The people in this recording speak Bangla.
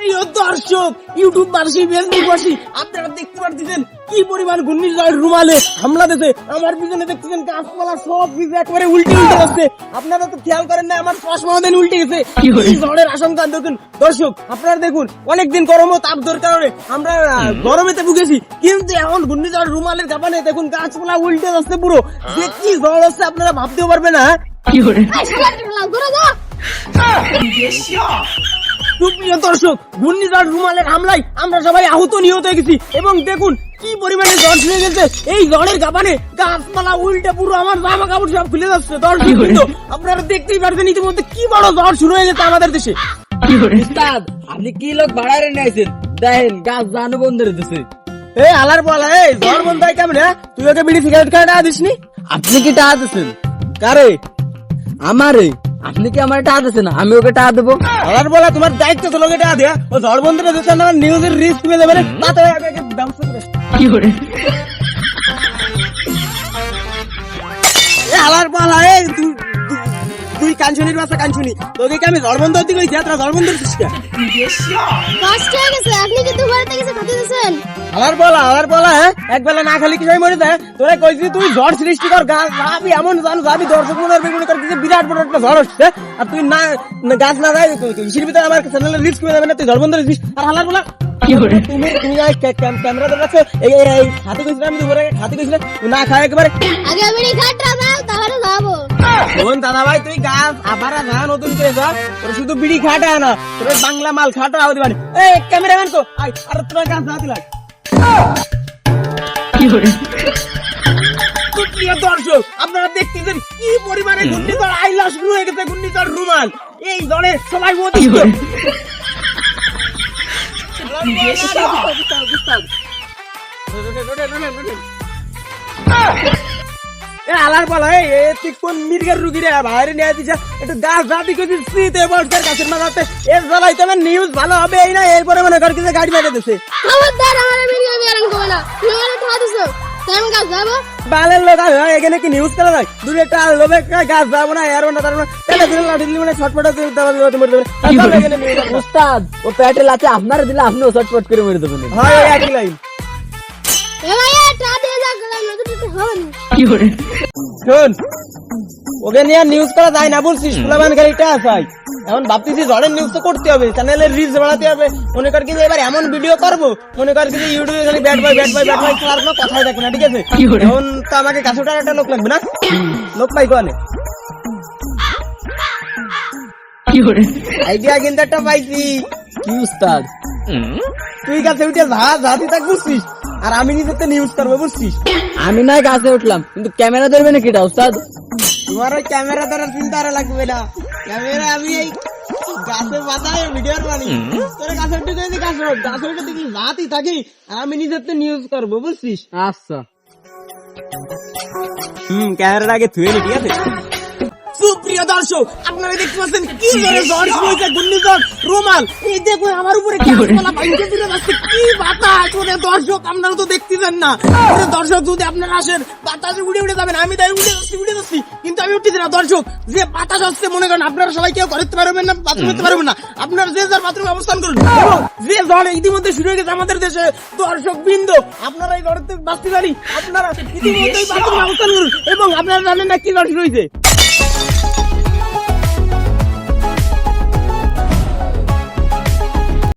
সুপ্রিয় দর্শক, ইউটিউববাসী, ফেসবুকবাসী, আপনারা দেখতে পাচ্ছেন কি পরিমাণ ঘূর্ণিঝড় রুমালে হামলা দিতে। আমার পিছনে দেখতেছেন গাছপালা সব কিছু একবারে উল্টে উল্টে যাচ্ছে। আপনারা তো খেয়াল করেন না, আমার চশমা উল্টে গেছে। এই ঝড়ের আশঙ্কা দেখুন দর্শক, আপনারা দেখুন অনেকদিন গরম ও তাপ দেওয়ার কারণে আমরা গরমেতে ভুগেছি, কিন্তু এখন ঘূর্ণিঝড় রুমালের কাঁপানে দেখুন গাছপালা উল্টে যাচ্ছে পুরো। যে কি ঝড় হচ্ছে আপনারা ভাবতেও পারবেন না। সুপ্রিয় দর্শক, ঘূর্ণিঝড় রুমালের হামলায় আমরা সবাই আহত নিহত হয়ে গেছি এবং দেখুন কি পরিমাণে ঝড় শুনে গেছে। এই ঝড়ের কাঁপানে গাছপালা উল্টে পুরো আমার জামা কাপড় সব খুলে যাচ্ছে। দর্শক আপনারা দেখতেই পারছেন ইতিমধ্যে কি বড় ঝড় শুরু হয়ে গেছে আমাদের দেশে। উস্তাদ, আপনি কি লোক ভাড়া রে নিয়েছেন? দেখেন গাছ জানো বন্ধ রেখেছে। এই আলার বলা, এই ঝড় বন্ধ হয় কেমন? তুই ওকে বিড়ি সিগারেট খাওয়া টাকা দিসনি? আপনি কি টাকা দিচ্ছেন? কারে? আমারে। আপনি কি আমার টাকা দিচ্ছেন? আমি ওকে টাকা দেবো। আলার বলা, তোমার দায়িত্ব তো লোকে টাকা দেয়া। ও ঝড় বন্ধ দিচ্ছে না, নিউজের রিস্ক নিয়ে যাবে। তাতে ব্যবস্থা করে আলার বলা, এই তুই কাঞ্চনির বাসা কাঞ্চনি, তোকে কি আমি ঝড় বন্ধ হতে কইছি? তোরা ঝড় বন্ধ দিচ্ছিস কে? কষ্ট হয়ে গেছে, আপনি কি দুবারে থেকে খাতে দিয়েছেন? আলার বলা, এক বেলা না খালি কি মরে যায়। তোরা কইছি তুই ঝড় সৃষ্টি কর, গাছ যাবি এমন জানো যাবি, দর্শক মনে কর বিরাট বড় একটা ঝড় হচ্ছে, আর তুই না গাছ না যায় ইসির ভিতরে আমার চ্যানেলের রিস্ক হয়ে যাবে না, তুই ঝড় বন্ধ দিস। আর হালার বলা, তুমি ক্যামেরা ধরে এই হাতে কইছিলাম, আমি দুপুরে হাতে কইছিলাম না খায় একেবারে আগে আমি ঘাটটা দাও, তাহলে যাবো। শোন দাদা ভাই, তুই গাছ আবার যা নতুন করে যা, তোর শুধু বিড়ি খাটা না, তোর বাংলা মাল খাটা হতে পারে। এই ক্যামেরাম্যান কো, আর তোমার গাছ না দিলা। প্রিয় দর্শক, আপনারা দেখতেছেন কি পরিমাণে ঘূর্ণিঝড় আইলা শুরু হয়ে গেছে, ঘূর্ণিঝড় রুমাল। এই ঝড়ে সবাই অতিষ্ঠ। আলার বলা, তুই কোন মির্গের রুগী রে বাইরে নিয়ে দিচ্ছে? একটু গাছ জাতি করছিস গাছের মাথাতে এর জ্বালাইতে আমার নিউজ ভালো হবে। এই না এরপরে মনে কর কিছু গাড়ি মেরে দিচ্ছে। বালের লোক এখানে কি নিউজ করা যায়? দূরে একটা লোভে গাছ যাবো না, এর না তার মানে ছটপট উস্তাদ, ও পেটে লাচে আপনারা দিলে আপনিও চটপট করে মেরে দেবেন। হয় একই লাইন। শোন, ওকে নিয়ে নিউজ করা যায় না বলছিস, ফুলাবান গাড়িটা আসাই। এখন ভাবতেছি ঝড়ের নিউজ তো করতে হবে, চ্যানেলের রিচ বাড়াতে হবে। মনে কর কিন্তু এবার এমন ভিডিও করবো, মনে কর কিন্তু ইউটিউবে খালি ব্যাট বয় খেলার কোনো কথাই দেখবে না, ঠিক আছে? এখন তো আমাকে কাছে ওঠার একটা লোক লাগবে না, লোক পাই কোয়ানে। আইডিয়া কিন্তু একটা পাইছি। কি উস্তাদ? তুই কাছে উঠে ঝাঁতি থাক বুঝছিস, আর আমি নিজেতে নিউজ করবো বুঝছিস। আমি নাই গাছে উঠলাম, কিন্তু ক্যামেরা ধরবে নাকি এটা উস্তাদ? তোমার ওই ক্যামেরা ধরার চিন্তা আর লাগবে না। ক্যামেরা আমি এই গাছে বাঁধাই ভিডিওর বানি, তোর গাছে উঠে যদি গাছে উঠে দেখি ঝাঁতি থাকি, আর আমি নিজেতে নিউজ করবো বুঝছিস। আচ্ছা, ক্যামেরাটা আগে ধুয়ে নি, ঠিক আছে? সুপ্রিয় দর্শক, আপনারা দেখতে পাচ্ছেন কি জোরে ঝড় শুরু হয়েছে, ঘূর্ণিঝড় রুমাল। এই দেখুন আমার উপরে গাছপালা ভাঙতে দিলে যাচ্ছে, কি বাতাস ওরে দর্শক, আপনারা তো দেখতেছেন না। ওরে দর্শক, যদি আপনারা আসেন বাতাসে উড়ে উড়ে যাবেন, আমি তাই উড়ে যাচ্ছি, কিন্তু আমি উঠতেছি না। দর্শক, যে বাতাস আসছে মনে করেন আপনারা সবাই কেউ করতে পারবেন না, বাথরুম করতে পারবেন না, আপনারা যে যার বাথরুমে অবস্থান করুন। এবং যে ঝড় ইতিমধ্যে শুরু হয়ে গেছে আমাদের দেশে, দর্শক বৃন্দ আপনারা এই ঝড়ের থেকে বাঁচতে পারি, আপনারা ইতিমধ্যেই বাথরুমে অবস্থান করুন। এবং আপনারা জানেন না কি ঝড় শুরু হয়েছে।